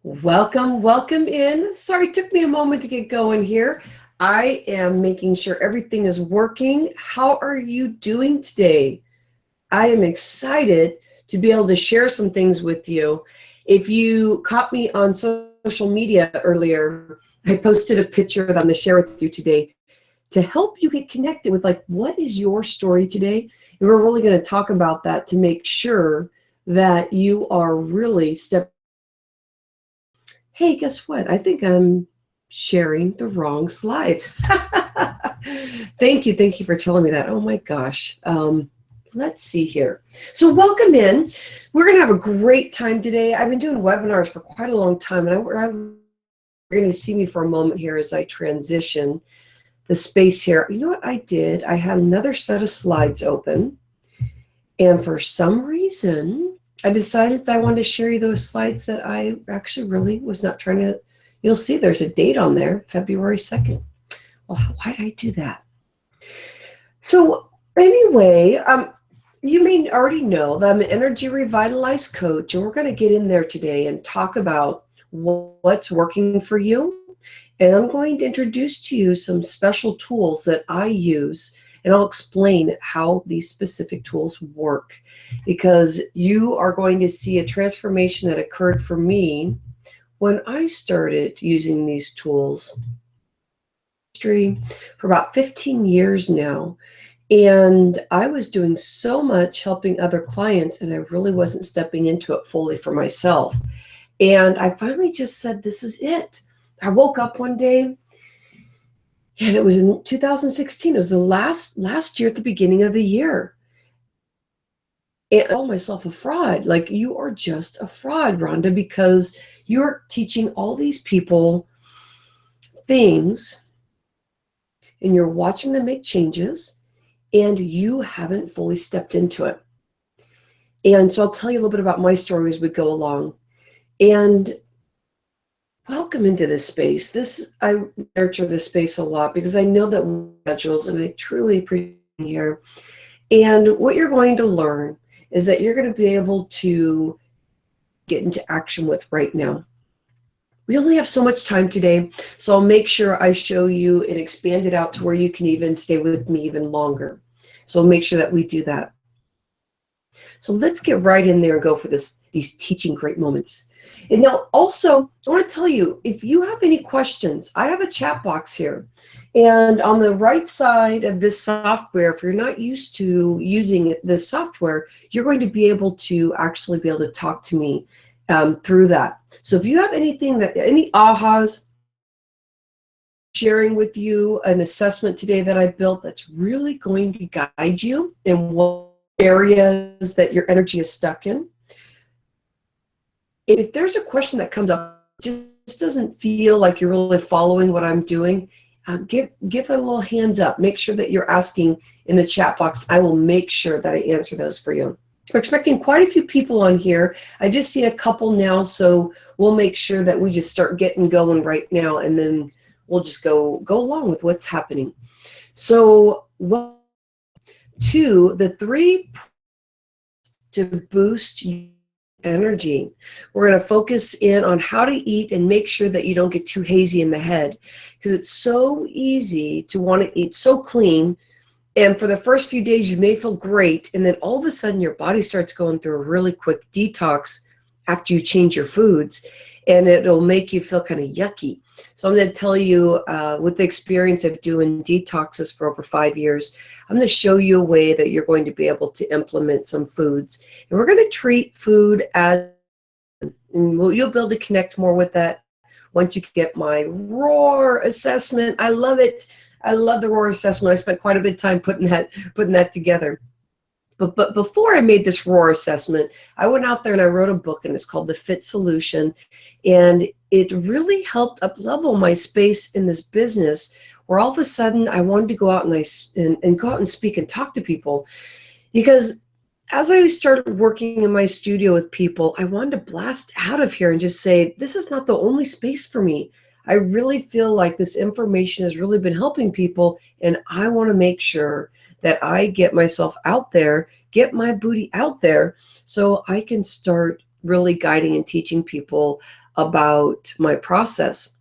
Welcome in. Sorry, it took me a moment to get going here. I am making sure everything is working. How are you doing today? I am excited to be able to share some things with you. If you caught me on social media earlier, I posted a picture that I'm going to share with you today to help you get connected with what is your story today? And we're really going to talk about that to make sure that you are really stepping. Hey, guess what? I think I'm sharing the wrong slides. Thank you for telling me that. Oh my gosh. Let's see here. So welcome in. We're going to have a great time today. I've been doing webinars for quite a long time, and you're going to see me for a moment here as I transition the space here. You know what I did? I had another set of slides open, and for some reason, I decided that I wanted to share you those slides that I actually really was not trying to. You'll see there's a date on there, February 2nd. Well, why did I do that? So anyway, you may already know that I'm an Energy Revitalized coach, and we're going to get in there today and talk about what's working for you. And I'm going to introduce to you some special tools that I use, and I'll explain how these specific tools work, because you are going to see a transformation that occurred for me when I started using these tools for about 15 years now. And I was doing so much helping other clients, and I really wasn't stepping into it fully for myself. And I finally just said, this is it. I woke up one day, and it was in 2016. It was the last year at the beginning of the year. And I called myself a fraud. Like, you are just a fraud, Rhonda, because you're teaching all these people things, and you're watching them make changes, and you haven't fully stepped into it. And so I'll tell you a little bit about my story as we go along. And welcome into this space. I nurture this space a lot because I know that we're schedules, and I truly appreciate being here. And what you're going to learn is that you're going to be able to get into action with right now. We only have so much time today, so I'll make sure I show you and expand it out to where you can even stay with me even longer. So I'll make sure that we do that. So let's get right in there and go for these teaching great moments. And now also, I want to tell you, if you have any questions, I have a chat box here. And on the right side of this software, if you're not used to using this software, you're going to be able to actually be able to talk to me through that. So if you have anything any ahas, sharing with you an assessment today that I built that's really going to guide you in what areas that your energy is stuck in. If there's a question that comes up, just doesn't feel like you're really following what I'm doing, give a little hands up. Make sure that you're asking in the chat box. I will make sure that I answer those for you. We're expecting quite a few people on here. I just see a couple now, so we'll make sure that we just start getting going right now, and then we'll just go along with what's happening. So, to the 3 to boost energy. We're going to focus in on how to eat and make sure that you don't get too hazy in the head, because it's so easy to want to eat so clean. And for the first few days, you may feel great. And then all of a sudden, your body starts going through a really quick detox after you change your foods. And it'll make you feel kind of yucky. So I'm going to tell you, with the experience of doing detoxes for over 5 years, I'm going to show you a way that you're going to be able to implement some foods. And we're going to treat food as, and you'll be able to connect more with that once you get my ROAR assessment. I love it. I love the ROAR assessment. I spent quite a bit of time putting that together. But before I made this ROAR assessment, I went out there and I wrote a book, and it's called The Fit Solution. And it really helped up-level my space in this business, where all of a sudden I wanted to go out and go out and speak and talk to people. Because as I started working in my studio with people, I wanted to blast out of here and just say, this is not the only space for me. I really feel like this information has really been helping people, and I want to make sure that I get myself out there, get my booty out there, so I can start really guiding and teaching people about my process.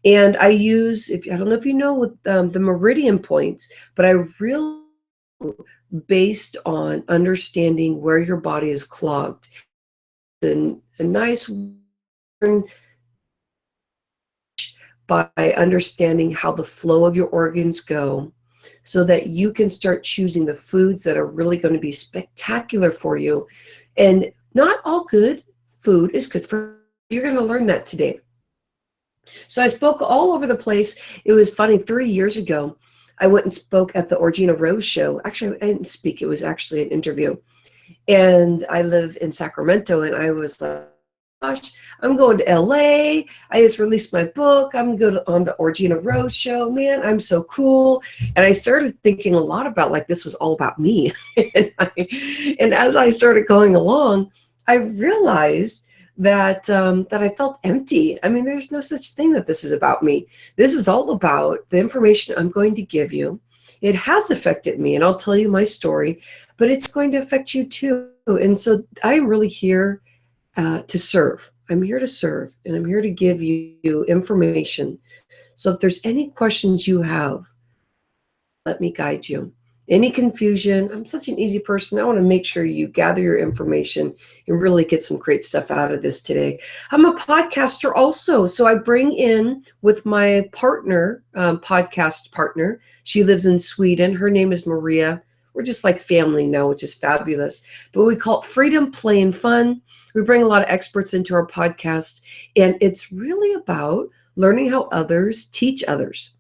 And I use, if I don't know if you know with the meridian points, but I really based on understanding where your body is clogged. And a nice by understanding how the flow of your organs go, so that you can start choosing the foods that are really going to be spectacular for you. And not all good food is good for you. You're going to learn that today. So I spoke all over the place. It was funny, 3 years ago, I went and spoke at the Orgina Rose show. Actually, I didn't speak. It was actually an interview. And I live in Sacramento, and I was like, gosh, I'm going to LA. I just released my book. I'm going to go on the Orgina Rose show. Man, I'm so cool. And I started thinking a lot about like this was all about me. and as I started going along, I realized that that I felt empty. I mean, there's no such thing that this is about me. This is all about the information I'm going to give you. It has affected me, and I'll tell you my story, but it's going to affect you too. And so I'm really here to serve. I'm here to serve, and I'm here to give you information. So if there's any questions you have, let me guide you. Any confusion, I'm such an easy person. I want to make sure you gather your information and really get some great stuff out of this today. I'm a podcaster also. So I bring in with my partner, podcast partner. She lives in Sweden. Her name is Maria. We're just like family now, which is fabulous. But we call it Freedom, Play, and Fun. We bring a lot of experts into our podcast, and it's really about learning how others teach others.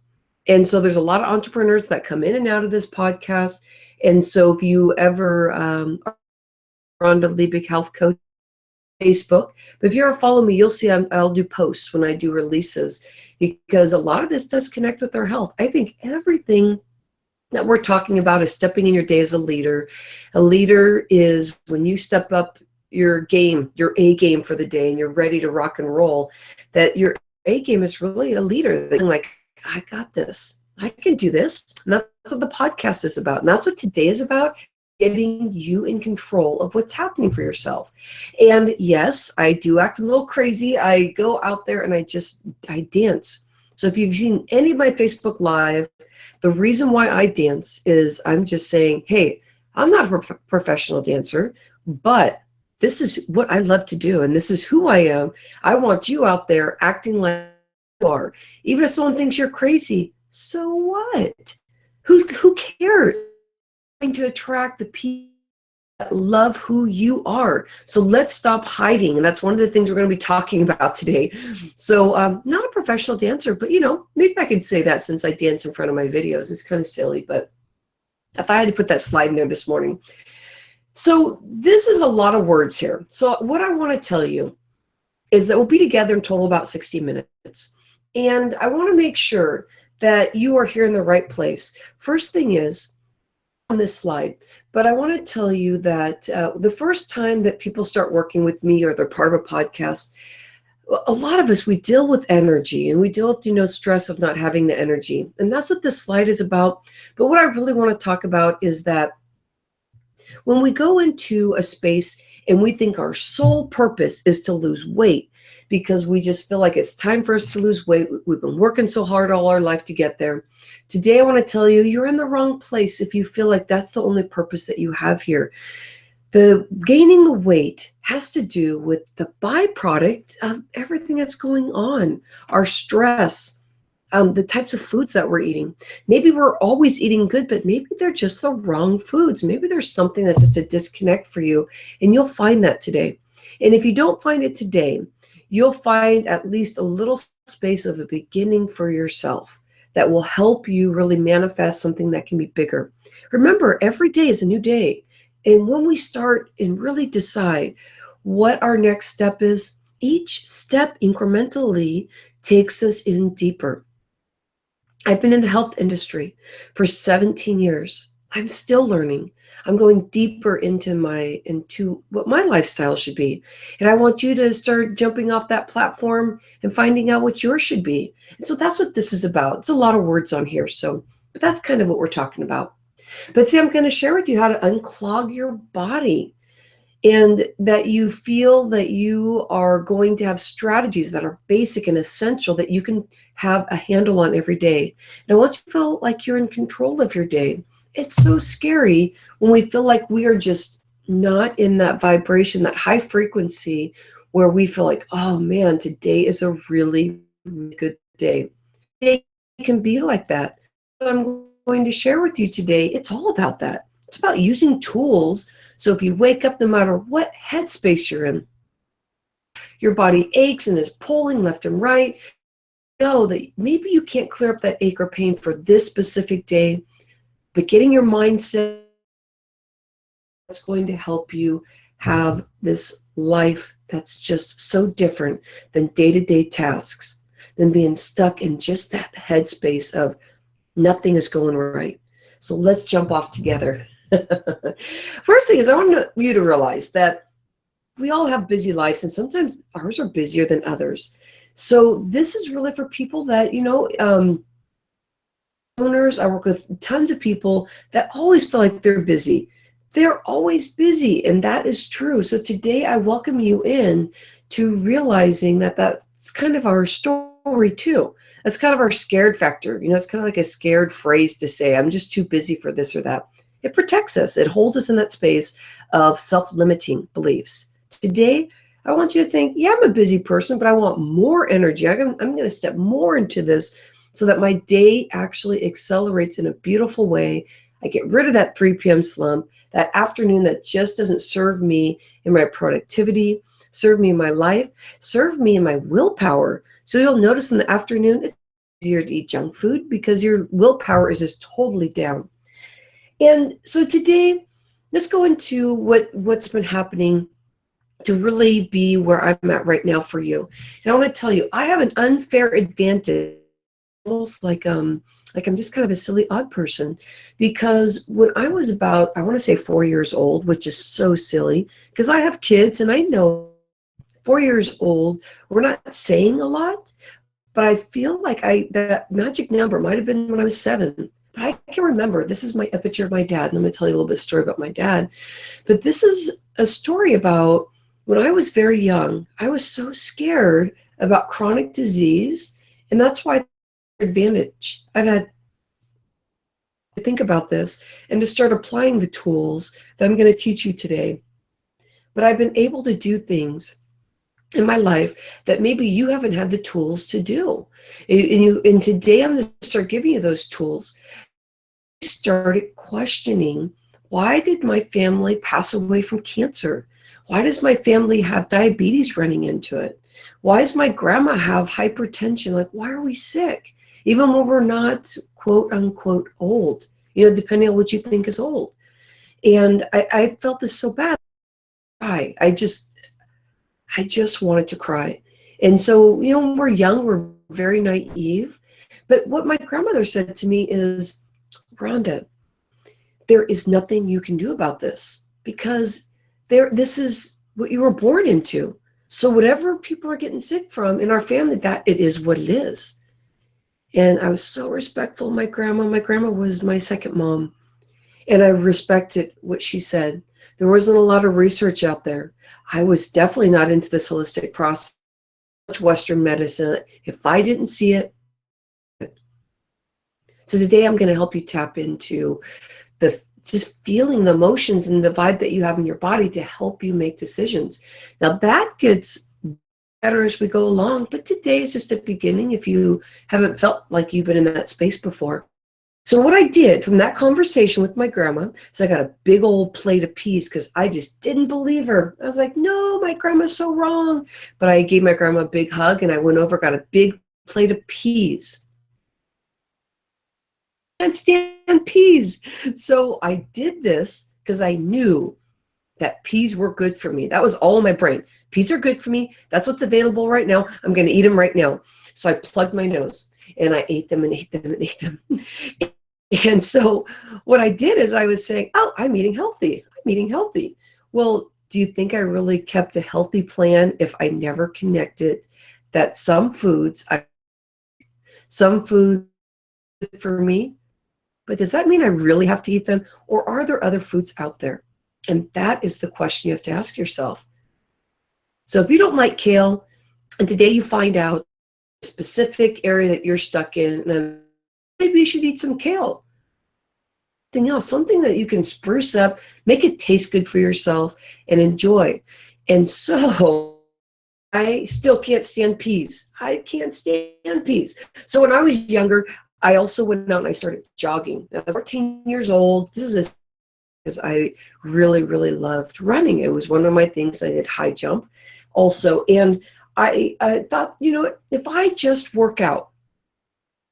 And so there's a lot of entrepreneurs that come in and out of this podcast. And so if you ever are on the Liebig Health Coach Facebook, but if you ever follow me, you'll see I'll do posts when I do releases, because a lot of this does connect with our health. I think everything that we're talking about is stepping in your day as a leader. A leader is when you step up your game, your A game for the day, and you're ready to rock and roll, that your A game is really a leader. Like, I got this. I can do this. And that's what the podcast is about. And that's what today is about, getting you in control of what's happening for yourself. And yes, I do act a little crazy. I go out there and I dance. So if you've seen any of my Facebook Live, the reason why I dance is I'm just saying, hey, I'm not a professional dancer, but this is what I love to do. And this is who I am. I want you out there acting like are. Even if someone thinks you're crazy, so what? Who cares? Trying to attract the people that love who you are. So let's stop hiding. And that's one of the things we're going to be talking about today. So not a professional dancer, but maybe I could say that since I dance in front of my videos. It's kind of silly, but I thought I had to put that slide in there this morning. So this is a lot of words here. So what I want to tell you is that we'll be together in total about 60 minutes. And I want to make sure that you are here in the right place. First thing is on this slide, but I want to tell you that the first time that people start working with me or they're part of a podcast, a lot of us, we deal with energy and we deal with, stress of not having the energy. And that's what this slide is about. But what I really want to talk about is that when we go into a space and we think our sole purpose is to lose weight, because we just feel like it's time for us to lose weight. We've been working so hard all our life to get there. Today, I want to tell you, you're in the wrong place if you feel like that's the only purpose that you have here. The gaining the weight has to do with the byproduct of everything that's going on, our stress, the types of foods that we're eating. Maybe we're always eating good, but maybe they're just the wrong foods. Maybe there's something that's just a disconnect for you, and you'll find that today. And if you don't find it today, you'll find at least a little space of a beginning for yourself that will help you really manifest something that can be bigger. Remember, every day is a new day. And when we start and really decide what our next step is, each step incrementally takes us in deeper. I've been in the health industry for 17 years. I'm still learning. I'm going deeper into what my lifestyle should be. And I want you to start jumping off that platform and finding out what yours should be. And so that's what this is about. It's a lot of words on here. But that's kind of what we're talking about. But see, I'm going to share with you how to unclog your body. and that you feel that you are going to have strategies that are basic and essential that you can have a handle on every day. And I want you to feel like you're in control of your day. It's so scary when we feel like we are just not in that vibration, that high frequency where we feel like, oh man, today is a really, really good day. It can be like that. What I'm going to share with you today, it's all about that. It's about using tools. So if you wake up, no matter what headspace you're in, your body aches and is pulling left and right, know that maybe you can't clear up that ache or pain for this specific day, but getting your mindset that's going to help you have this life that's just so different than day-to-day tasks, than being stuck in just that headspace of nothing is going right. So let's jump off together. First thing is, I want you to realize that we all have busy lives, and sometimes ours are busier than others. So this is really for people that, owners. I work with tons of people that always feel like they're busy. They're always busy, and that is true. So today I welcome you in to realizing that that's kind of our story too. That's kind of our scared factor. It's kind of like a scared phrase to say, I'm just too busy for this or that. It protects us. It holds us in that space of self-limiting beliefs. Today, I want you to think, yeah, I'm a busy person, but I want more energy. I'm going to step more into this so that my day actually accelerates in a beautiful way. I get rid of that 3 p.m. slump, that afternoon that just doesn't serve me in my productivity, serve me in my life, serve me in my willpower. So you'll notice in the afternoon, it's easier to eat junk food because your willpower is just totally down. And so today, let's go into what's been happening to really be where I'm at right now for you. And I want to tell you, I have an unfair advantage, almost like I'm just kind of a silly odd person, because when I was about, I want to say 4 years old, which is so silly because I have kids and I know 4 years old, we're not saying a lot, but I feel like that magic number might have been when I was 7. But I can remember, this is a picture of my dad, and I'm going to tell you a little bit of story about my dad. But this is a story about when I was very young. I was so scared about chronic disease, and that's why advantage I've had to think about this and to start applying the tools that I'm going to teach you today. But I've been able to do things in my life that maybe you haven't had the tools to do. And today I'm going to start giving you those tools. I started questioning, why did my family pass away from cancer? Why does my family have diabetes running into it? Why does my grandma have hypertension? Like, why are we sick? Even when we're not, quote unquote, old, depending on what you think is old. And I felt this so bad. I just wanted to cry. And so, when we're young, we're very naive. But what my grandmother said to me is, Rhonda, there is nothing you can do about this because this is what you were born into. So whatever people are getting sick from in our family, that it is what it is. And I was so respectful of my grandma. My grandma was my second mom. And I respected what she said. There wasn't a lot of research out there. I was definitely not into this holistic process, Western medicine. If I didn't see it. So today I'm going to help you tap into just feeling the emotions and the vibe that you have in your body to help you make decisions. Now that gets better as we go along, but today is just a beginning if you haven't felt like you've been in that space before. So what I did from that conversation with my grandma is I got a big old plate of peas because I just didn't believe her. I was like, no, my grandma's so wrong. But I gave my grandma a big hug and I went over, got a big plate of peas. I can't stand peas. So I did this because I knew that peas were good for me. That was all in my brain. Peas are good for me. That's what's available right now. I'm going to eat them right now. So I plugged my nose and I ate them and ate them and ate them. And so what I did is I was saying, oh, I'm eating healthy. I'm eating healthy. Well, do you think I really kept a healthy plan if I never connected that some food for me, but does that mean I really have to eat them? Or are there other foods out there? And that is the question you have to ask yourself. So if you don't like kale, and today you find out a specific area that you're stuck in, and maybe you should eat some kale. Something else, something that you can spruce up, make it taste good for yourself, and enjoy. And so I still can't stand peas. I can't stand peas. So when I was younger, I also went out and I started jogging. I was 14 years old. This is because I really, really loved running. It was one of my things. I did high jump also. And I thought, if I just work out,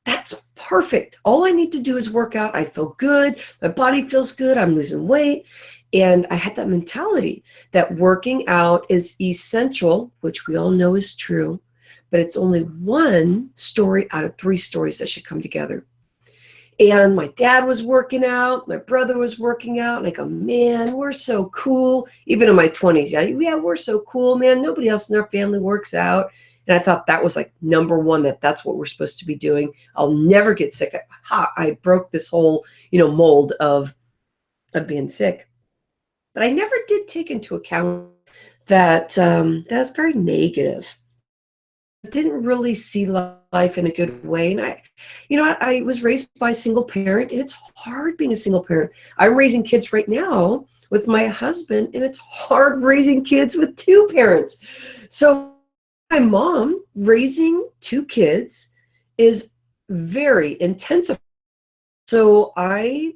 that's perfect. All I need to do is work out. I feel good. My body feels good. I'm losing weight. And I had that mentality that working out is essential, which we all know is true, but it's only one story out of 3 stories that should come together. And my dad was working out, my brother was working out, and I go, man, we're so cool. Even in my 20s, yeah, we're so cool, man. Nobody else in our family works out. And I thought that was like number one, that's what we're supposed to be doing. I'll never get sick. I broke this whole, mold of being sick. But I never did take into account that that's very negative. I didn't really see life in a good way. And I was raised by a single parent, and it's hard being a single parent. I'm raising kids right now with my husband, and it's hard raising kids with 2 parents. So my mom raising 2 kids is very intensive. So I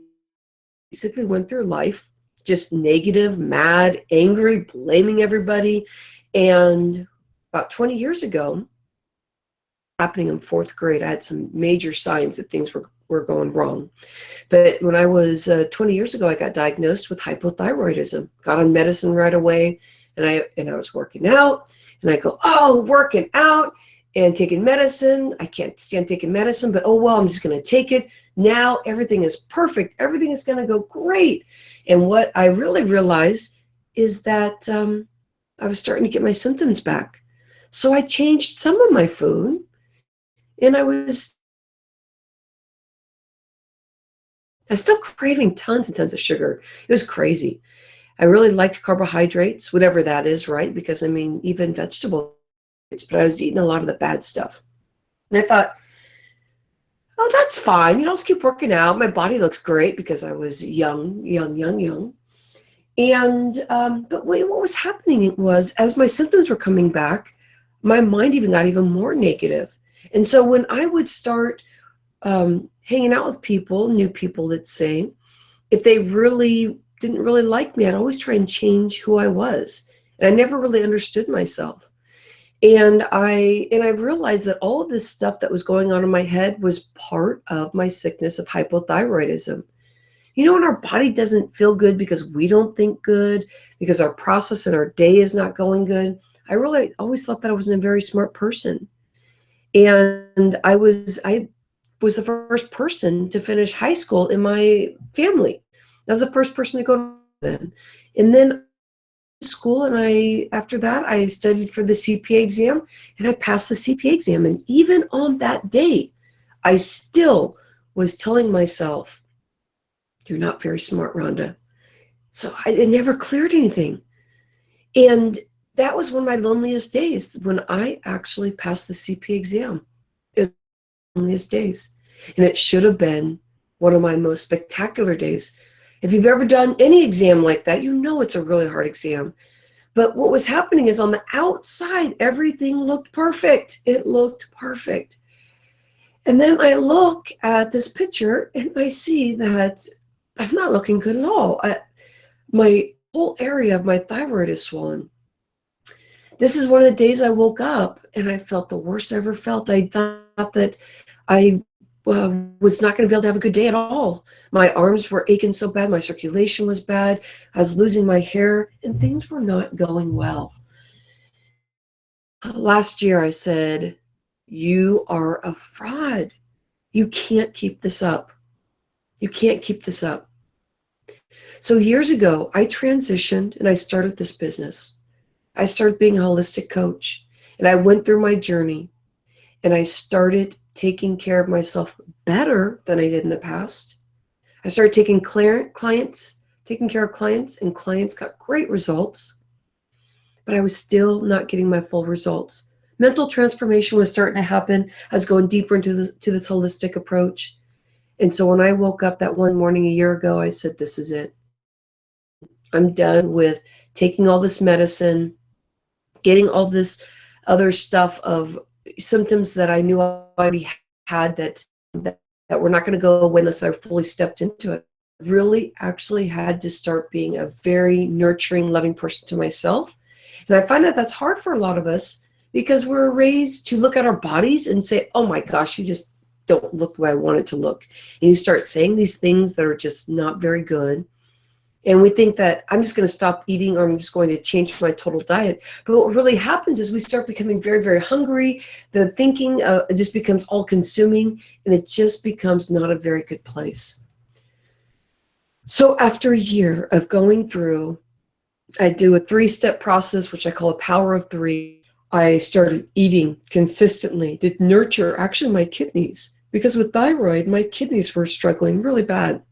basically went through life just negative, mad, angry, blaming everybody. And about 20 years ago, happening in 4th grade, I had some major signs that things were going wrong. But when I was 20 years ago, I got diagnosed with hypothyroidism, got on medicine right away, and I was working out, and I go, oh, working out and taking medicine. I can't stand taking medicine, but oh, well, I'm just going to take it. Now everything is perfect. Everything is going to go great. And what I really realized is that I was starting to get my symptoms back. So I changed some of my food, and I was still craving tons and tons of sugar. It was crazy. I really liked carbohydrates, whatever that is, right? Because, even vegetables, but I was eating a lot of the bad stuff. And I thought, oh, that's fine. I'll just keep working out. My body looks great because I was young. And, but what was happening was, as my symptoms were coming back, my mind even got even more negative. And so when I would start hanging out with people, new people, let's say, if they really didn't really like me, I'd always try and change who I was. And I never really understood myself. And I realized that all of this stuff that was going on in my head was part of my sickness of hypothyroidism. When our body doesn't feel good because we don't think good, because our process and our day is not going good, I really always thought that I wasn't a very smart person. And I was the first person to finish high school in my family. I was the first person to go to then. And then school, and after that I studied for the CPA exam, and I passed the CPA exam. And even on that day, I still was telling myself, you're not very smart, Rhonda. So it never cleared anything. And that was one of my loneliest days, when I actually passed the CPA exam. It was the loneliest days. And it should have been one of my most spectacular days. If you've ever done any exam like that, it's a really hard exam. But what was happening is, on the outside, everything looked perfect. It looked perfect. And then I look at this picture and I see that I'm not looking good at all. My whole area of my thyroid is swollen. This is one of the days I woke up and I felt the worst I ever felt. I thought that I was not going to be able to have a good day at all. My arms were aching so bad. My circulation was bad. I was losing my hair, and things were not going well. Last year I said, you are a fraud. You can't keep this up. You can't keep this up. So years ago, I transitioned and I started this business. I started being a holistic coach, and I went through my journey, and I started taking care of myself better than I did in the past. I started taking clients taking care of clients, and clients got great results, but I was still not getting my full results. Mental transformation was starting to happen. I was going deeper into this holistic approach. And so when I woke up that one morning a year ago, I said, this is it. I'm done with taking all this medicine, getting all this other stuff of symptoms that I knew I already had that were not going to go away unless I fully stepped into it. Really actually had to start being a very nurturing, loving person to myself. And I find that that's hard for a lot of us because we're raised to look at our bodies and say, oh my gosh, you just don't look the way I want it to look. And you start saying these things that are just not very good. And we think that I'm just going to stop eating or I'm just going to change my total diet. But what really happens is we start becoming very, very hungry. The thinking it just becomes all consuming, and it just becomes not a very good place. So after a year of going through, I do a 3-step process, which I call a power of 3. I started eating consistently to nurture actually my kidneys, because with thyroid, my kidneys were struggling really bad.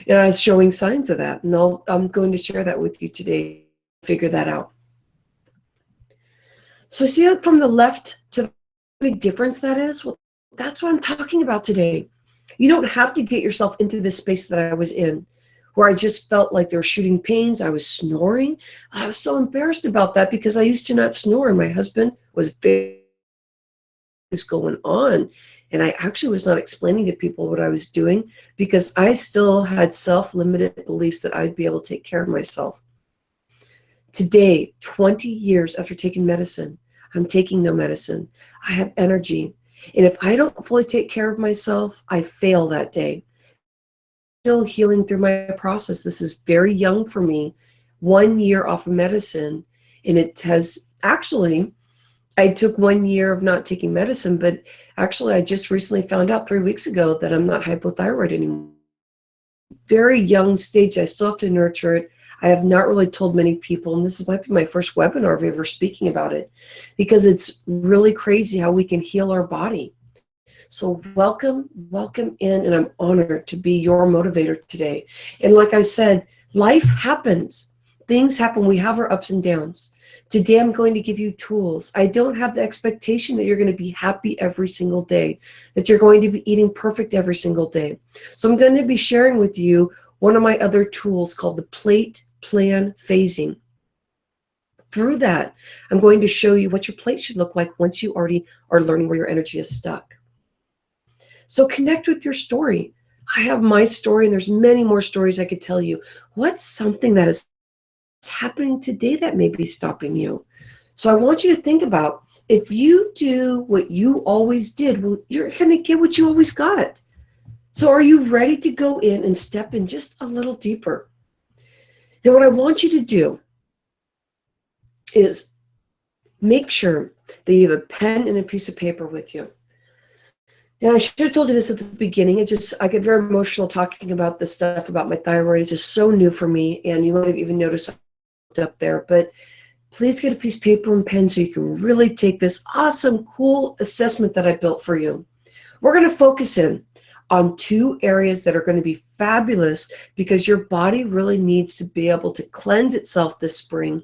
And I was showing signs of that. And I'm going to share that with you today, figure that out. So see how from the left to the big difference that is? Well, that's what I'm talking about today. You don't have to get yourself into this space that I was in, where I just felt like there were shooting pains. I was snoring. I was so embarrassed about that because I used to not snore. And my husband was very, what's going on? And I actually was not explaining to people what I was doing because I still had self-limited beliefs that I'd be able to take care of myself. Today, 20 years after taking medicine, I'm taking no medicine. I have energy. And if I don't fully take care of myself, I fail that day. Still healing through my process. This is very young for me. 1 year off of medicine. And it has actually, I took 1 year of not taking medicine, but actually I just recently found out 3 weeks ago that I'm not hypothyroid anymore. Very young stage. I still have to nurture it. I have not really told many people, and this might be my first webinar of ever speaking about it, because it's really crazy how we can heal our body. So welcome in, and I'm honored to be your motivator today. And like I said, life happens. Things happen. We have our ups and downs. Today I'm going to give you tools. I don't have the expectation that you're going to be happy every single day, that you're going to be eating perfect every single day. So I'm going to be sharing with you one of my other tools called the plate plan phasing. Through that, I'm going to show you what your plate should look like once you already are learning where your energy is stuck. So connect with your story. I have my story, and there's many more stories I could tell you. What's something that is happening today that may be stopping you? So I want you to think about, if you do what you always did, well, you're going to get what you always got. So are you ready to go in and step in just a little deeper? Now, what I want you to do is make sure that you have a pen and a piece of paper with you. Now, I should have told you this at the beginning. I get very emotional talking about this stuff about my thyroid. It's just so new for me, and you might have even noticed up there. But please get a piece of paper and pen so you can really take this awesome, cool assessment that I built for you. We're going to focus in on 2 areas that are going to be fabulous, because your body really needs to be able to cleanse itself this spring.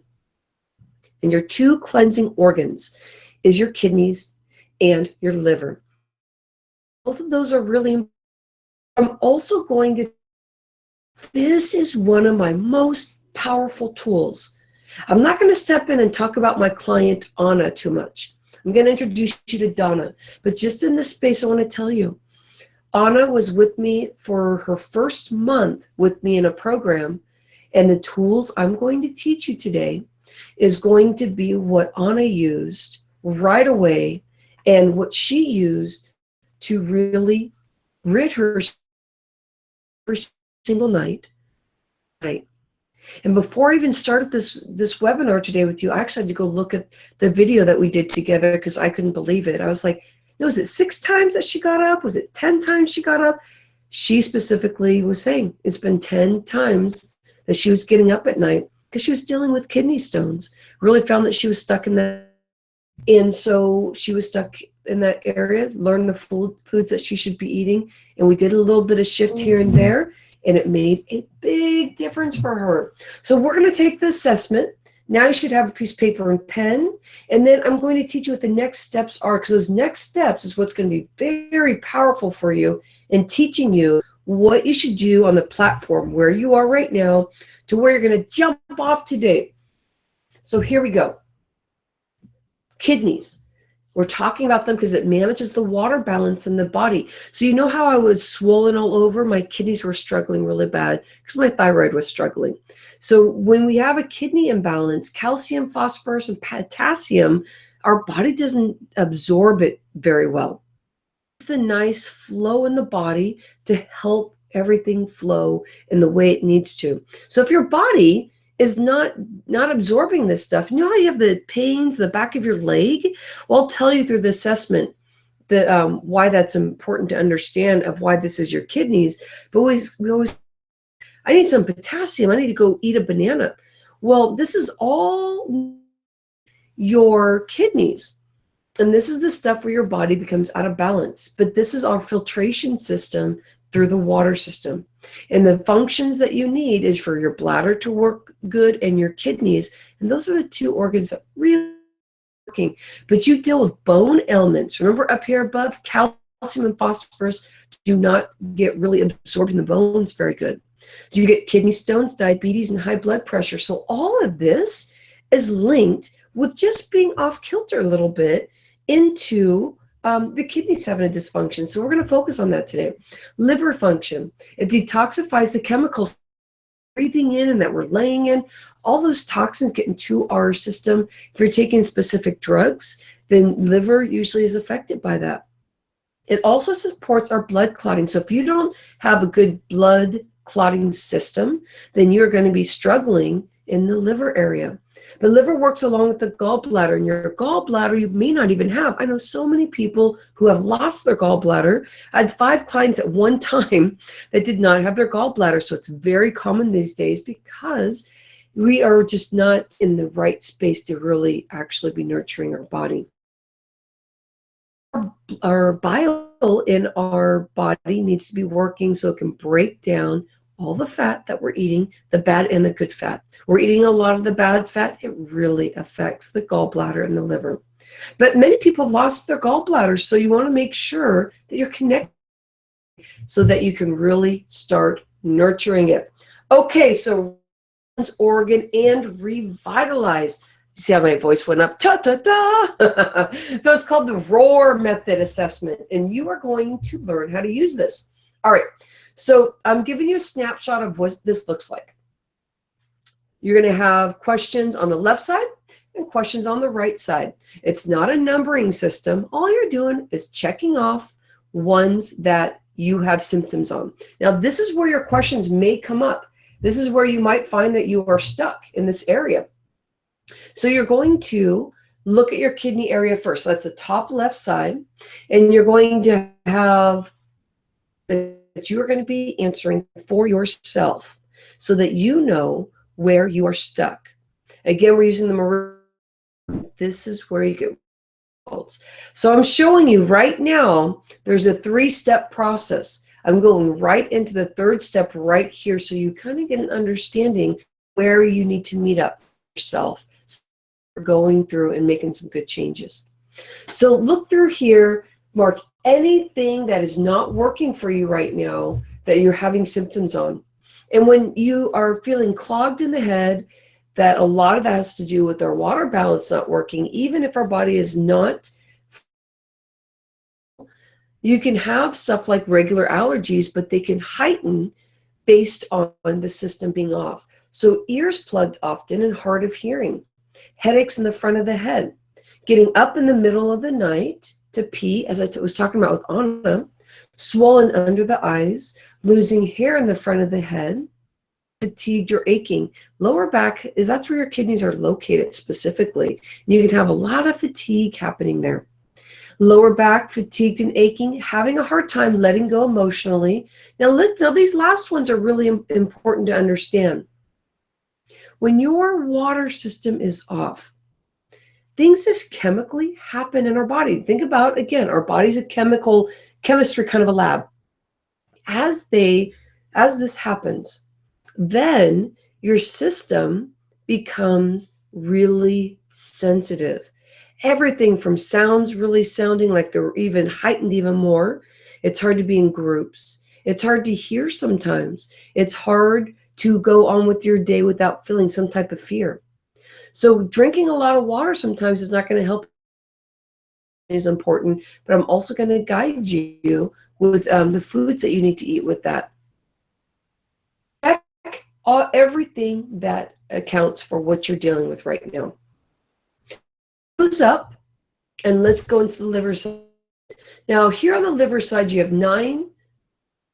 And your 2 cleansing organs is your kidneys and your liver. Both of those are really important. I'm also going to, this is one of my most powerful tools. I'm not going to step in and talk about my client, Anna, too much. I'm going to introduce you to Donna. But just in this space, I want to tell you, Anna was with me for her first month with me in a program, and the tools I'm going to teach you today is going to be what Anna used right away, and what she used to really rid her every single night. And before I even started this webinar today with you, I actually had to go look at the video that we did together because I couldn't believe it. I was like, no, was it 6 times that she got up? Was it 10 times she got up? She specifically was saying it's been 10 times that she was getting up at night because she was dealing with kidney stones. Really found that she was stuck in that. And so she was stuck in that area, learned the foods that she should be eating. And we did a little bit of shift here and there. and it made a big difference for her. So we're going to take the assessment. Now you should have a piece of paper and pen, and then I'm going to teach you what the next steps are, because those next steps is what's going to be very powerful for you in teaching you what you should do on the platform where you are right now to where you're going to jump off today. So here we go. Kidneys. We're talking about them because it manages the water balance in the body. So you know how I was swollen all over? My kidneys were struggling really bad because my thyroid was struggling. So when we have a kidney imbalance, calcium, phosphorus, and potassium, our body doesn't absorb it very well. It's a nice flow in the body to help everything flow in the way it needs to. So if your body is not absorbing this stuff, you know how you have the pains in the back of your leg? Well, I'll tell you through the assessment that why that's important to understand of why this is your kidneys. But we always, I need some potassium. I need to go eat a banana. Well, this is all your kidneys. And this is the stuff where your body becomes out of balance. But this is our filtration system through the water system. And the functions that you need is for your bladder to work good and your kidneys. And those are the two organs that really are working. But you deal with bone ailments. Remember up here above, calcium and phosphorus do not get really absorbed in the bones very good. So you get kidney stones, diabetes, and high blood pressure. So all of this is linked with just being off kilter a little bit into the kidneys having a dysfunction. So we're going to focus on that today. Liver function. It detoxifies the chemicals breathing in and that we're laying in. All those toxins get into our system. If you're taking specific drugs, then liver usually is affected by that. It also supports our blood clotting. So if you don't have a good blood clotting system, then you're going to be struggling in the liver area. But liver works along with the gallbladder, and your gallbladder you may not even have. I know so many people who have lost their gallbladder. I had 5 clients at one time that did not have their gallbladder. So it's very common these days because we are just not in the right space to really actually be nurturing our body. Our bile in our body needs to be working so it can break down all the fat that we're eating, the bad and the good fat. We're eating a lot of the bad fat. It really affects the gallbladder and the liver. But many people have lost their gallbladders, so you want to make sure that you're connected so that you can really start nurturing it. Okay, so organ and revitalize. See how my voice went up? Ta-ta-ta! So it's called the ROAR method assessment, and you are going to learn how to use this. All right. So I'm giving you a snapshot of what this looks like. You're going to have questions on the left side and questions on the right side. It's not a numbering system. All you're doing is checking off ones that you have symptoms on. Now, this is where your questions may come up. This is where you might find that you are stuck in this area. So you're going to look at your kidney area first. So that's the top left side. And you're going to have that you are going to be answering for yourself so that you know where you are stuck. Again, we're using the meridian. This is where you get results. So I'm showing you right now, there's a 3-step process. I'm going right into the 3rd step right here so you kind of get an understanding where you need to meet up for yourself. So you're going through and making some good changes. So look through here, mark anything that is not working for you right now that you're having symptoms on. And when you are feeling clogged in the head, that a lot of that has to do with our water balance not working, even if our body is not. You can have stuff like regular allergies, but they can heighten based on the system being off. So ears plugged often and hard of hearing, headaches in the front of the head, getting up in the middle of the night to pee, as I was talking about with Anna, swollen under the eyes, losing hair in the front of the head, fatigued or aching. Lower back, that's where your kidneys are located specifically. You can have a lot of fatigue happening there. Lower back, fatigued and aching, having a hard time letting go emotionally. Now these last ones are really important to understand. When your water system is off, things just chemically happen in our body. Think about, again, our body's a chemistry kind of a lab. As they as this happens, then your system becomes really sensitive. Everything from sounds really sounding like they're even heightened even more. It's hard to be in groups. It's hard to hear sometimes. It's hard to go on with your day without feeling some type of fear. So drinking a lot of water sometimes is not going to help. Is important, but I'm also going to guide you with the foods that you need to eat with that. Check everything that accounts for what you're dealing with right now. Goes up, and let's go into the liver side. Now, here on the liver side, you have 9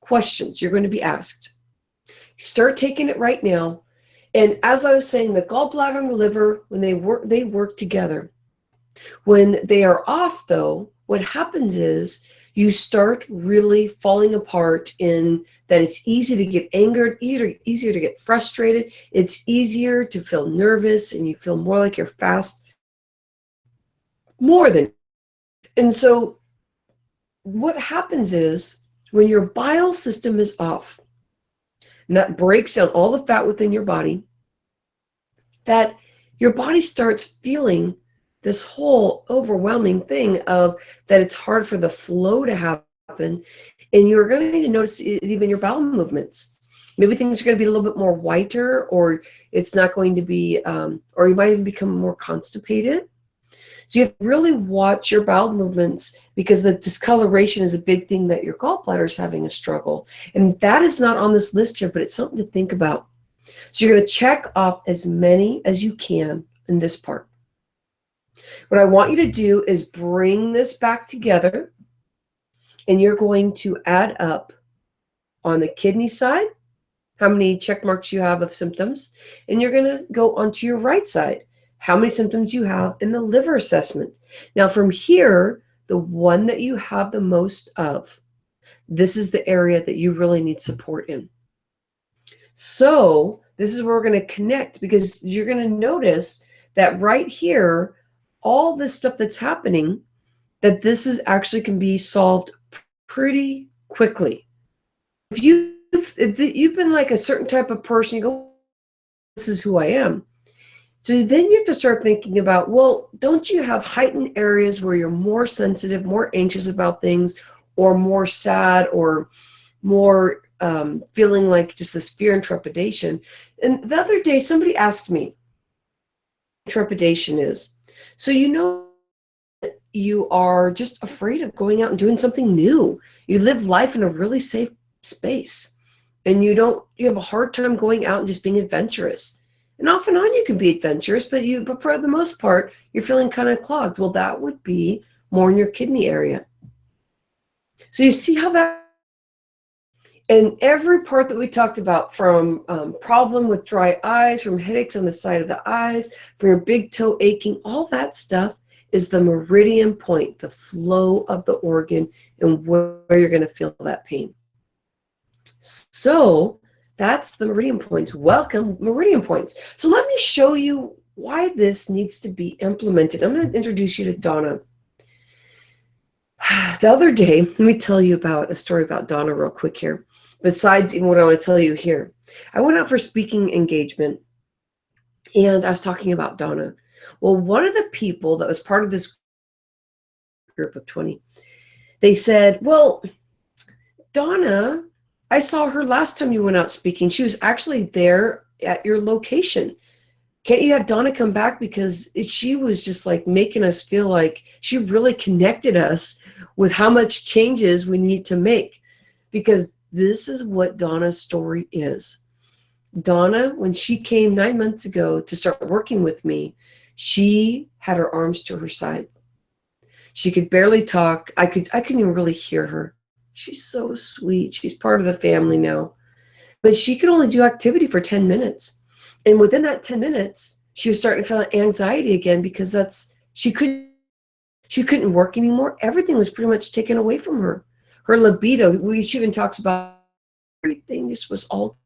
questions you're going to be asked. Start taking it right now. And as I was saying, the gallbladder and the liver, when they work together. When they are off, though, what happens is you start really falling apart in that it's easy to get angered, easier to get frustrated. It's easier to feel nervous, and you feel more like you're fast. More than. And so what happens is when your bile system is off, and that breaks down all the fat within your body, that your body starts feeling this whole overwhelming thing of that it's hard for the flow to happen, and you're going to need to notice it, even your bowel movements. Maybe things are going to be a little bit more whiter, or it's not going to be, or you might even become more constipated. So you have to really watch your bowel movements, because the discoloration is a big thing that your gallbladder is having a struggle. And that is not on this list here, but it's something to think about. So you're going to check off as many as you can in this part. What I want you to do is bring this back together, and you're going to add up on the kidney side how many check marks you have of symptoms, and you're going to go onto your right side how many symptoms you have in the liver assessment. Now from here, the one that you have the most of, this is the area that you really need support in. So this is where we're going to connect, because you're going to notice that right here, all this stuff that's happening, that this is actually can be solved pretty quickly. If you've been like a certain type of person, you go, this is who I am. So then you have to start thinking about, well, don't you have heightened areas where you're more sensitive, more anxious about things, or more sad, or more feeling like just this fear and trepidation? And the other day, somebody asked me what trepidation is. So you know, you are just afraid of going out and doing something new. You live life in a really safe space, and you have a hard time going out and just being adventurous. And off and on you can be adventurous, but for the most part, you're feeling kind of clogged. Well, that would be more in your kidney area. So you see how that, and every part that we talked about, from problem with dry eyes, from headaches on the side of the eyes, from your big toe aching, all that stuff is the meridian point, the flow of the organ, and where you're going to feel that pain. So that's the meridian points. Welcome, meridian points. So let me show you why this needs to be implemented. I'm going to introduce you to Donna. The other day, let me tell you about a story about Donna real quick here. Besides even what I want to tell you here, I went out for speaking engagement, and I was talking about Donna. Well, one of the people that was part of this group of 20, they said, well, Donna, I saw her last time you went out speaking. She was actually there at your location. Can't you have Donna come back? Because she was just like making us feel like she really connected us with how much changes we need to make. Because this is what Donna's story is. Donna, when she came 9 months ago to start working with me, she had her arms to her side. She could barely talk. I couldn't even really hear her. She's so sweet. She's part of the family now. But she could only do activity for 10 minutes. And within that 10 minutes, she was starting to feel anxiety again, because she couldn't work anymore. Everything was pretty much taken away from her. Her libido, she even talks about everything. This was all.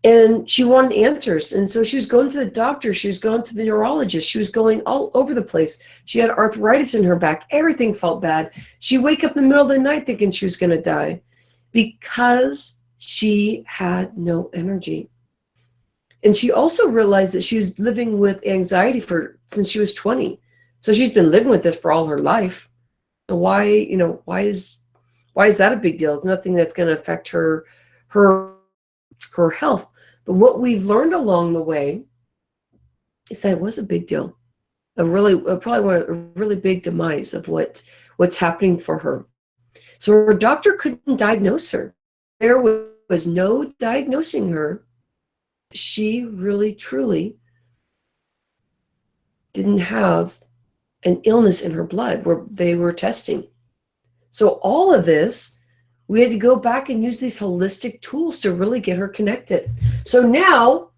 And she wanted answers. And so she was going to the doctor. She was going to the neurologist. She was going all over the place. She had arthritis in her back. Everything felt bad. She'd wake up in the middle of the night thinking she was going to die, because she had no energy. And she also realized that she was living with anxiety since she was 20. So she's been living with this for all her life. So why is that a big deal? It's nothing that's going to affect her health. But what we've learned along the way is that it was a big deal. Probably a really big demise of what's happening for her. So her doctor couldn't diagnose her. There was no diagnosing her. She really, truly didn't have an illness in her blood where they were testing. So all of this, we had to go back and use these holistic tools to really get her connected. So now,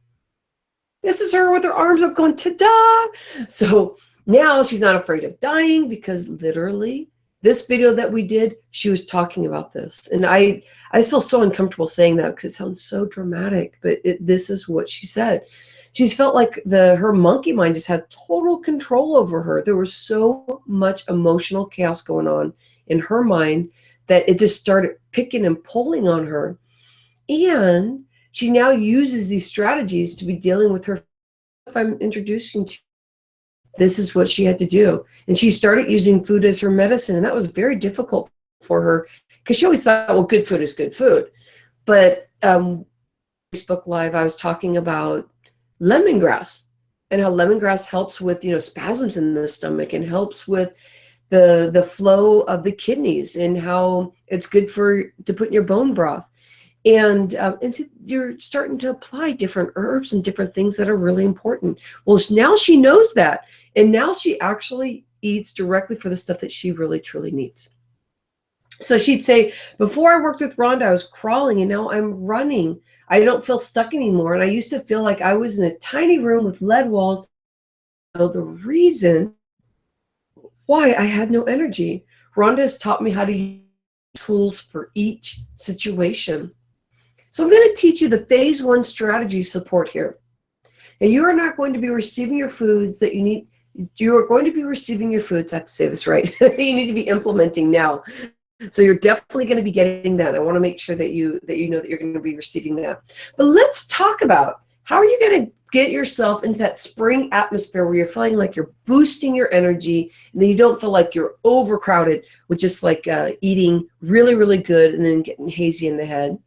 this is her with her arms up going, ta-da! So now she's not afraid of dying, because literally, this video that we did, she was talking about this. And I just feel so uncomfortable saying that because it sounds so dramatic, but this is what she said. She's felt like her monkey mind just had total control over her. There was so much emotional chaos going on in her mind that it just started picking and pulling on her. And she now uses these strategies to be dealing with her. If I'm introducing to you, this is what she had to do. And she started using food as her medicine. And that was very difficult for her because she always thought, well, good food is good food. But Facebook Live, I was talking about lemongrass and how lemongrass helps with, spasms in the stomach and helps with the flow of the kidneys, and how it's good to put in your bone broth. And so you're starting to apply different herbs and different things that are really important. Well, now she knows that. And now she actually eats directly for the stuff that she really, truly needs. So she'd say, before I worked with Rhonda, I was crawling, and now I'm running. I don't feel stuck anymore. And I used to feel like I was in a tiny room with lead walls. So the reason why I had no energy, Rhonda has taught me how to use tools for each situation. So I'm going to teach you the phase 1 strategy support here. Now, you are not going to be receiving your foods that you need. You are going to be receiving your foods. I have to say this right. You need to be implementing now. So you're definitely going to be getting that. I want to make sure that you know that you're going to be receiving that. But let's talk about how are you going to get yourself into that spring atmosphere where you're feeling like you're boosting your energy, and then you don't feel like you're overcrowded with just like eating really, really good and then getting hazy in the head.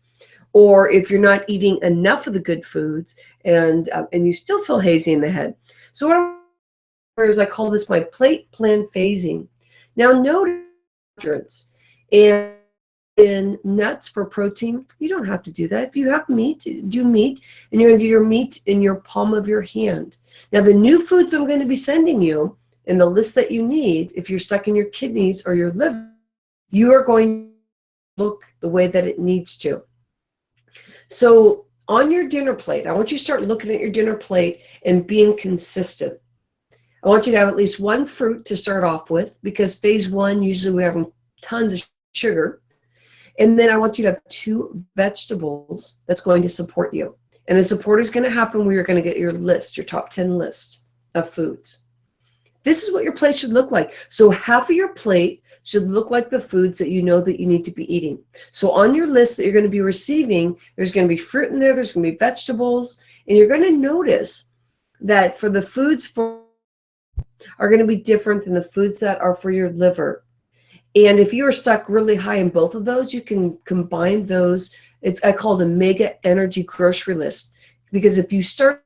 Or if you're not eating enough of the good foods and you still feel hazy in the head. So what I call this my plate plan phasing. Now notice, and in nuts for protein, you don't have to do that. If you have meat, do meat, and you're going to do your meat in your palm of your hand. Now the new foods I'm going to be sending you in the list that you need, if you're stuck in your kidneys or your liver, you are going to look the way that it needs to. So on your dinner plate, I want you to start looking at your dinner plate and being consistent. I want you to have at least one fruit to start off with, because phase 1, usually we have tons of sugar. And then I want you to have 2 vegetables that's going to support you. And the support is going to happen where you're going to get your list, your top 10 list of foods. This is what your plate should look like. So half of your plate should look like the foods that you know that you need to be eating. So on your list that you're going to be receiving, there's going to be fruit in there, there's going to be vegetables, and you're going to notice that for the foods are going to be different than the foods that are for your liver. And if you are stuck really high in both of those, you can combine those. I call it a mega energy grocery list, because if you start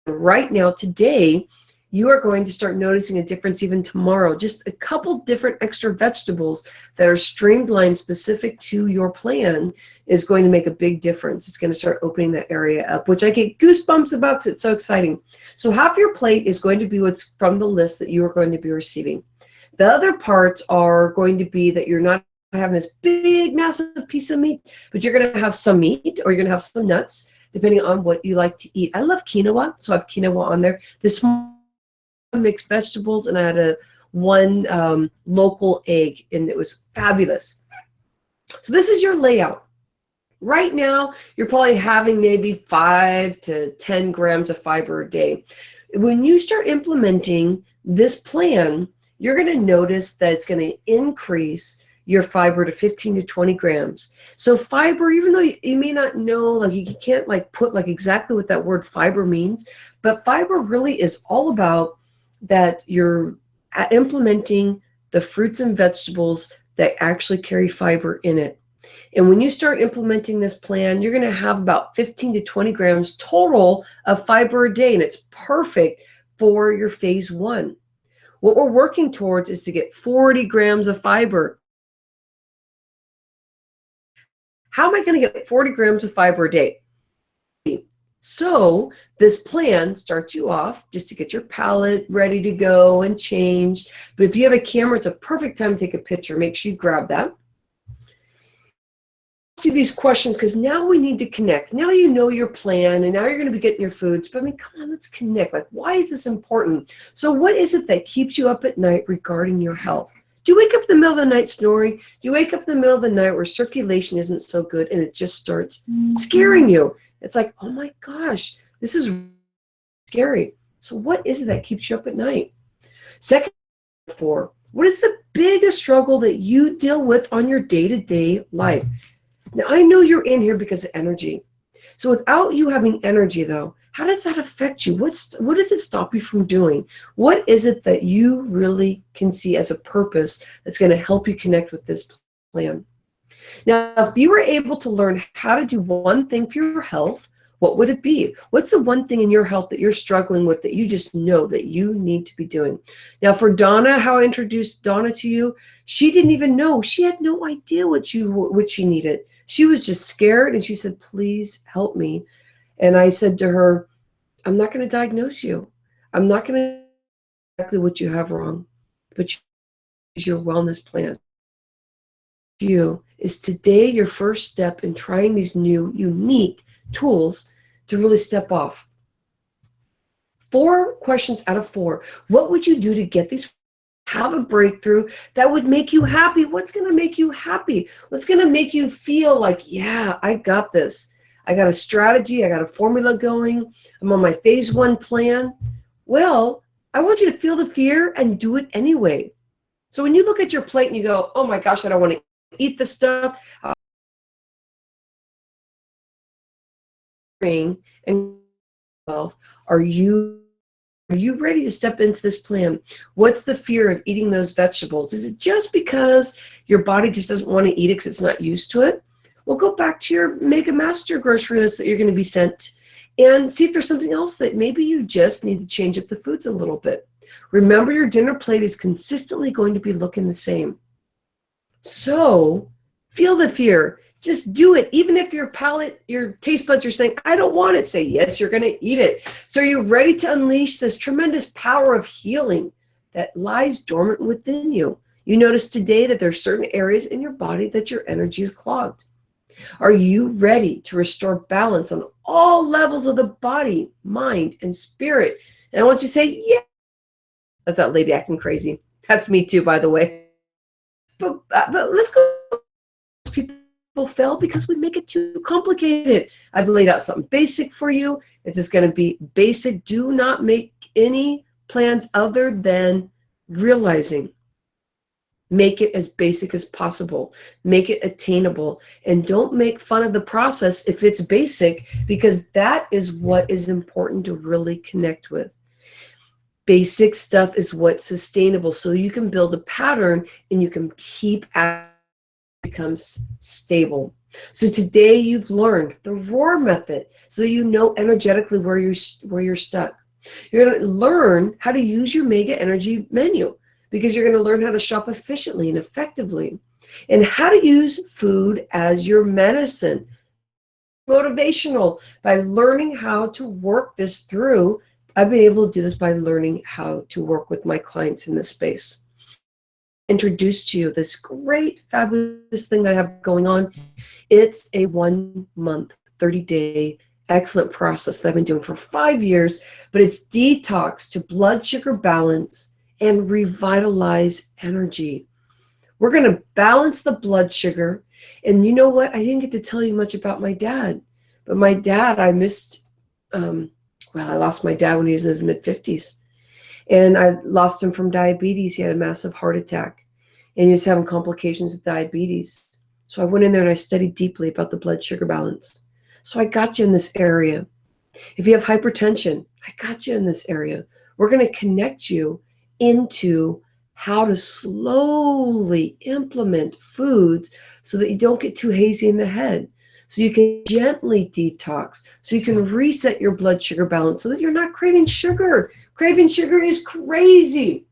right now, today, you are going to start noticing a difference even tomorrow. Just a couple different extra vegetables that are streamlined specific to your plan is going to make a big difference. It's going to start opening that area up, which I get goosebumps about because it's so exciting. So half your plate is going to be what's from the list that you are going to be receiving. The other parts are going to be that you're not having this big, massive piece of meat, but you're going to have some meat, or you're going to have some nuts, depending on what you like to eat. I love quinoa, so I have quinoa on there. This mixed vegetables, and I had one local egg, and it was fabulous. So this is your layout. Right now, you're probably having maybe 5 to 10 grams of fiber a day. When you start implementing this plan, you're going to notice that it's going to increase your fiber to 15 to 20 grams. So fiber, even though you may not know, like you can't like put like exactly what that word fiber means, but fiber really is all about that you're implementing the fruits and vegetables that actually carry fiber in it. And when you start implementing this plan, you're going to have about 15 to 20 grams total of fiber a day, and it's perfect for your phase 1. What we're working towards is to get 40 grams of fiber. How am I going to get 40 grams of fiber a day? So this plan starts you off just to get your palette ready to go and changed. But if you have a camera, it's a perfect time to take a picture. Make sure you grab that. Ask you these questions because now we need to connect. Now you know your plan, and now you're going to be getting your foods. But I mean, come on, let's connect. Like, why is this important? So what is it that keeps you up at night regarding your health? Do you wake up in the middle of the night snoring? Do you wake up in the middle of the night where circulation isn't so good and it just starts scaring you? It's like, oh my gosh, this is scary. So what is it that keeps you up at night? Second, what is the biggest struggle that you deal with on your day-to-day life? Now, I know you're in here because of energy. So without you having energy, though, how does that affect you? What does it stop you from doing? What is it that you really can see as a purpose that's going to help you connect with this plan? Now, if you were able to learn how to do one thing for your health, what would it be? What's the one thing in your health that you're struggling with that you just know that you need to be doing? Now, for Donna, how I introduced Donna to you, she didn't even know. She had no idea what she needed. She was just scared, and she said, please help me. And I said to her, I'm not going to diagnose you. I'm not going to exactly what you have wrong, but your wellness plan. You is today your first step in trying these new, unique tools to really step off. 4 questions out of 4. What would you do to get these? Have a breakthrough that would make you happy. What's going to make you happy? What's going to make you feel like, yeah, I got this. I got a strategy. I got a formula going. I'm on my phase 1 plan. Well, I want you to feel the fear and do it anyway. So when you look at your plate and you go, oh my gosh, I don't want to eat this stuff. And are you ready to step into this plan? What's the fear of eating those vegetables? Is it just because your body just doesn't want to eat it because it's not used to it? Well, go back to your Mega Master grocery list that you're going to be sent and see if there's something else that maybe you just need to change up the foods a little bit. Remember, your dinner plate is consistently going to be looking the same. So feel the fear. Just do it. Even if your palate, your taste buds are saying, I don't want it, say, yes, you're going to eat it. So are you ready to unleash this tremendous power of healing that lies dormant within you? You notice today that there are certain areas in your body that your energy is clogged. Are you ready to restore balance on all levels of the body, mind, and spirit? And I want you to say, yeah. That's that lady acting crazy. That's me too, by the way. But let's go. People fail because we make it too complicated. I've laid out something basic for you. It's just going to be basic. Do not make any plans other than realizing. Make it as basic as possible. Make it attainable. And don't make fun of the process if it's basic, because that is what is important to really connect with. Basic stuff is what's sustainable, so you can build a pattern and you can keep at it becomes stable. So today you've learned the ROAR method so that you know energetically where you're stuck. You're going to learn how to use your Mega Energy menu, because you're going to learn how to shop efficiently and effectively, and how to use food as your medicine. Motivational by learning how to work this through. I've been able to do this by learning how to work with my clients in this space. Introduce to you this great, fabulous thing that I have going on. It's a 1-month, 30-day excellent process that I've been doing for 5 years, but it's detox to blood sugar balance and revitalize energy. We're going to balance the blood sugar. And you know what? I didn't get to tell you much about my dad, but my dad, I lost my dad when he was in his mid-50s, and I lost him from diabetes. He had a massive heart attack. and he was having complications with diabetes. So I went in there and I studied deeply about the blood sugar balance. So I got you in this area. If you have hypertension, I got you in this area. We're going to connect you into how to slowly implement foods so that you don't get too hazy in the head. So you can gently detox, so you can reset your blood sugar balance so that you're not craving sugar. Craving sugar is crazy.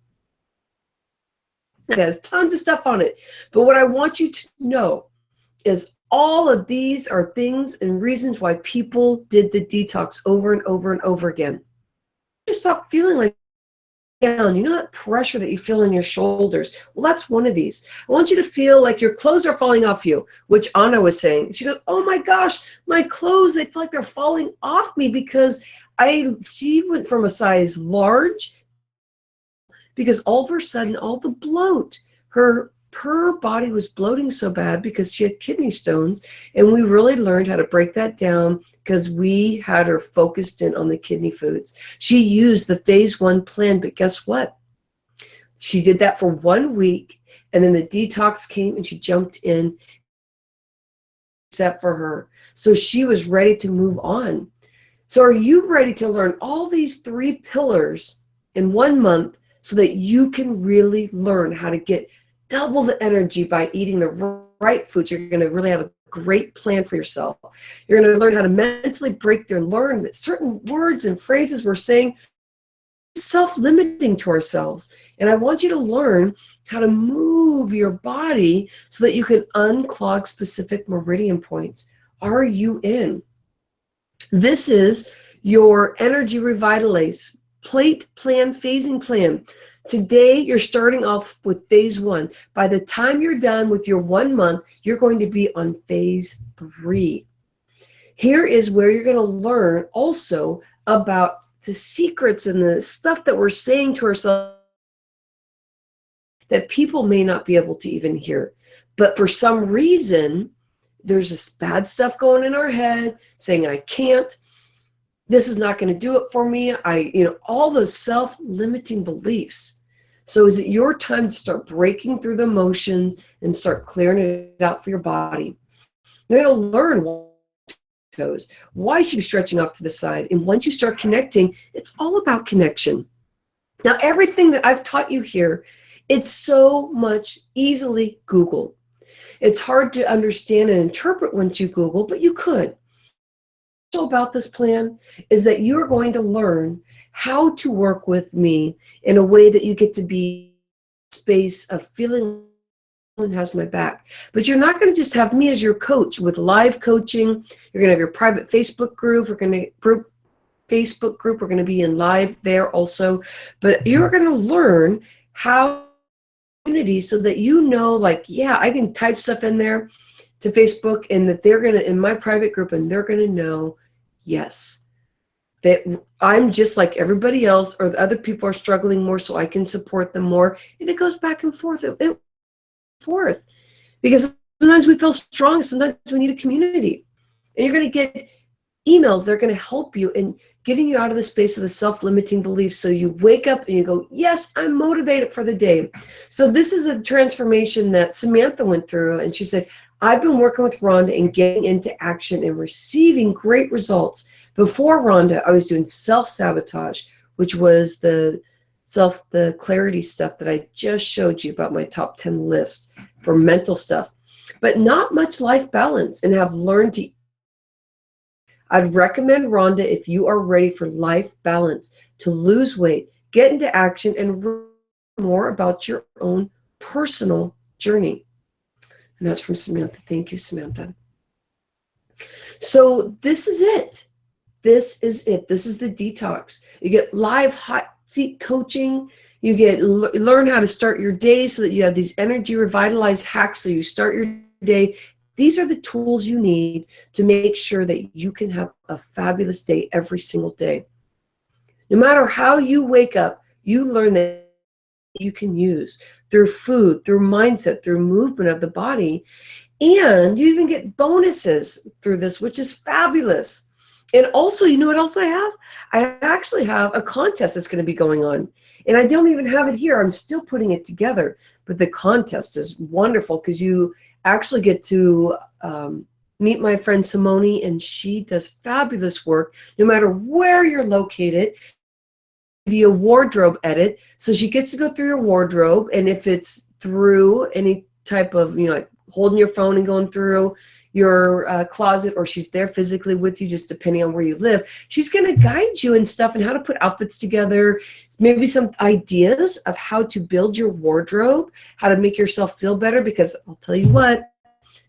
It has tons of stuff on it. But what I want you to know is all of these are things and reasons why people did the detox over and over and over again. Just stop feeling like down. You know that pressure that you feel in your shoulders? Well, that's one of these. I want you to feel like your clothes are falling off you, which Anna was saying. She goes, oh my gosh, my clothes, they feel like they're falling off me because she went from a size large because all of a sudden, all the bloat, her body was bloating so bad because she had kidney stones, and we really learned how to break that down because we had her focused in on the kidney foods. She used the phase 1 plan, but guess what? She did that for 1 week, and then the detox came and she jumped in, except for her. So she was ready to move on. So are you ready to learn all these 3 pillars in 1 month so that you can really learn how to get double the energy by eating the right foods? You're going to really have a great plan for yourself. You're going to learn how to mentally learn that certain words and phrases we're saying self-limiting to ourselves. And I want you to learn how to move your body so that you can unclog specific meridian points. Are you in? This is your energy revitalize plate plan, phasing plan. Today, you're starting off with phase 1. By the time you're done with your 1 month, you're going to be on phase 3. Here is where you're going to learn also about the secrets and the stuff that we're saying to ourselves that people may not be able to even hear. But for some reason, there's this bad stuff going in our head saying, I can't. This is not going to do it for me. All those self-limiting beliefs. So is it your time to start breaking through the emotions and start clearing it out for your body? You're going to learn why you should be stretching off to the side. And once you start connecting, it's all about connection. Now, everything that I've taught you here, it's so much easily Googled. It's hard to understand and interpret once you Google, but you could. About this plan is that you're going to learn how to work with me in a way that you get to be in a space of feeling someone has my back. But you're not going to just have me as your coach with live coaching. You're going to have your private Facebook group. We're going to be in live there also. But you're going to learn how community so that you know, like, yeah, I can type stuff in there to Facebook, and that they're going to, in my private group, and they're going to know, yes, that I'm just like everybody else, or the other people are struggling more, so I can support them more. And it goes back and forth, because sometimes we feel strong, sometimes we need a community. And you're going to get emails that are going to help you in getting you out of the space of the self-limiting beliefs, so you wake up and you go, yes, I'm motivated for the day. So this is a transformation that Samantha went through, and she said, I've been working with Rhonda and getting into action and receiving great results. Before Rhonda, I was doing self-sabotage, which was the clarity stuff that I just showed you about my top 10 list for mental stuff, but not much life balance, and have learned to. I'd recommend Rhonda if you are ready for life balance, to lose weight, get into action, and learn more about your own personal journey. And that's from Samantha. Thank you, Samantha. So this is it. This is it. This is the detox. You get live hot seat coaching. You get learn how to start your day so that you have these energy revitalized hacks so you start your day. These are the tools you need to make sure that you can have a fabulous day every single day. No matter how you wake up, you learn that you can use through food, through mindset, through movement of the body. And you even get bonuses through this, which is fabulous. And also, you know what else I have? I actually have a contest that's going to be going on. And I don't even have it here. I'm still putting it together. But the contest is wonderful because you actually get to meet my friend Simone, and she does fabulous work no matter where you're located. Via wardrobe edit, so she gets to go through your wardrobe, and if it's through any type of, like holding your phone and going through your closet, or she's there physically with you, just depending on where you live, she's going to guide you and stuff and how to put outfits together, maybe some ideas of how to build your wardrobe, how to make yourself feel better, because I'll tell you what,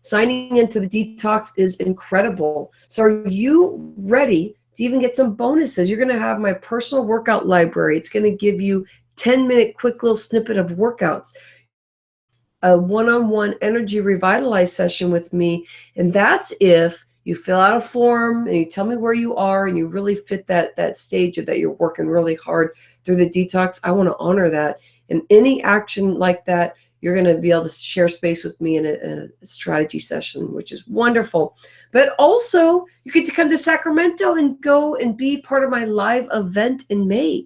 signing into the detox is incredible. So are you ready to even get some bonuses? You're going to have my personal workout library. It's going to give you 10-minute quick little snippet of workouts, a one-on-one energy revitalize session with me. And that's if you fill out a form and you tell me where you are and you really fit that stage of that you're working really hard through the detox. I want to honor that. And any action like that, you're going to be able to share space with me in a strategy session, which is wonderful. But also, you get to come to Sacramento and go and be part of my live event in May.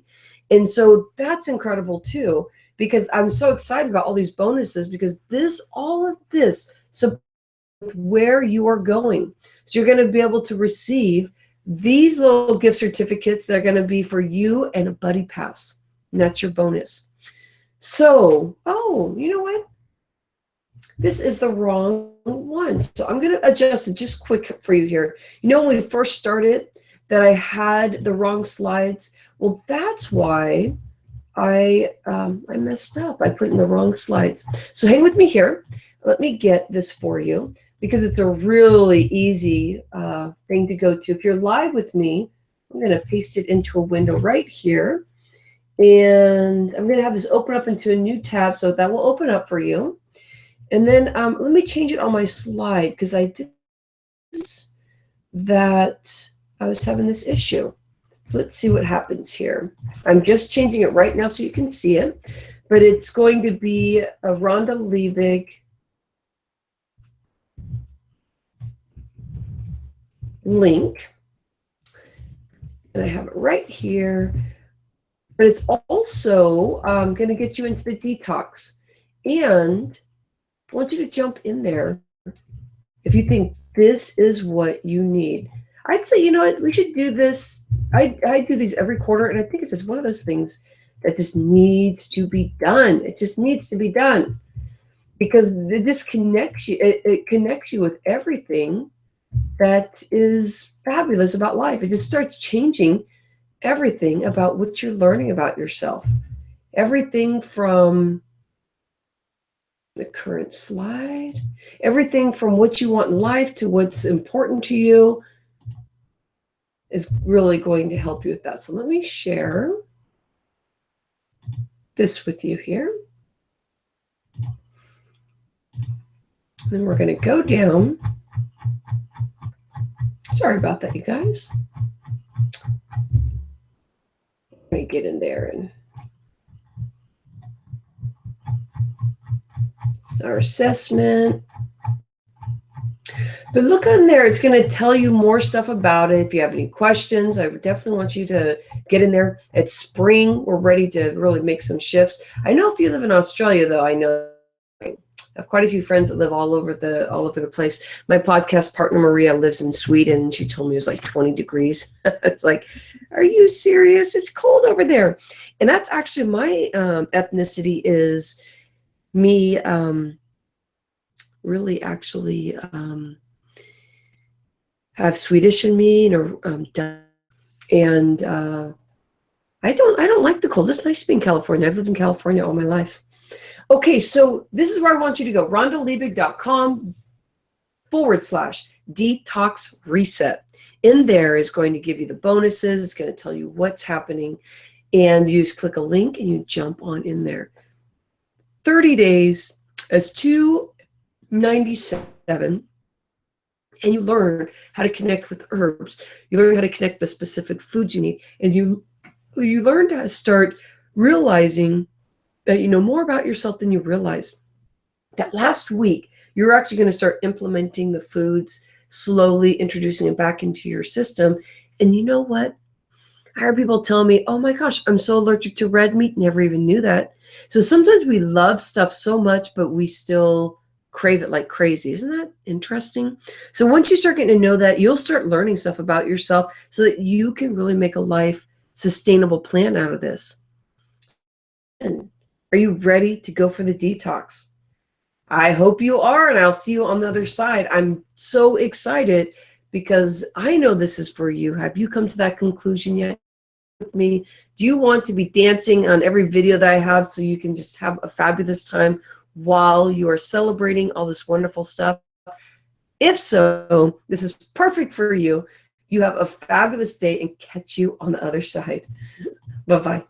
And so that's incredible too, because I'm so excited about all these bonuses, because all of this supports where you are going. So you're going to be able to receive these little gift certificates that are going to be for you and a buddy pass. And that's your bonus. So, you know what? This is the wrong one. So I'm going to adjust it just quick for you here. When we first started that I had the wrong slides. Well, that's why I messed up. I put in the wrong slides. So hang with me here. Let me get this for you, because it's a really easy thing to go to. If you're live with me, I'm going to paste it into a window right here. And I'm going to have this open up into a new tab, so that will open up for you. And then let me change it on my slide, because I did this, that I was having this issue. So let's see what happens here. I'm just changing it right now so you can see it. But it's going to be a Rhonda Liebig link. And I have it right here. But it's also going to get you into the detox. And I want you to jump in there if you think this is what you need. I'd say, you know what, we should do this. I do these every quarter, and I think it's just one of those things that just needs to be done. It just needs to be done, because this connects you. It connects you with everything that is fabulous about life. It just starts changing everything about what you're learning about yourself. Everything from the current slide, everything from what you want in life to what's important to you is really going to help you with that. So let me share this with you here. Then we're going to go down. Sorry about that, you guys. Let me get in there, and our assessment. But look on there. It's going to tell you more stuff about it. If you have any questions, I would definitely want you to get in there. It's spring. We're ready to really make some shifts. I know if you live in Australia, though, I know I have quite a few friends that live all over the place. My podcast partner, Maria, lives in Sweden, and she told me it was like 20 degrees. It's like, are you serious? It's cold over there. And that's actually my ethnicity is me really actually have Swedish in me, and I don't like the cold. It's nice to be in California. I've lived in California all my life. Okay, so this is where I want you to go. RhondaLiebig.com/detox reset. In there is going to give you the bonuses. It's going to tell you what's happening, and you just click a link and you jump on in there. 30 days as $297. And you learn how to connect with herbs. You learn how to connect with the specific foods you need. And you learn to start realizing that you know more about yourself than you realize. That last week, you're actually going to start implementing the foods, slowly introducing them back into your system. And you know what? I heard people tell me, oh my gosh, I'm so allergic to red meat. Never even knew that. So sometimes we love stuff so much, but we still crave it like crazy. Isn't that interesting? So once you start getting to know that, you'll start learning stuff about yourself so that you can really make a life sustainable plan out of this. And are you ready to go for the detox? I hope you are, and I'll see you on the other side. I'm so excited because I know this is for you. Have you come to that conclusion yet with me? Do you want to be dancing on every video that I have so you can just have a fabulous time while you are celebrating all this wonderful stuff? If so, this is perfect for you. You have a fabulous day and catch you on the other side. Bye-bye.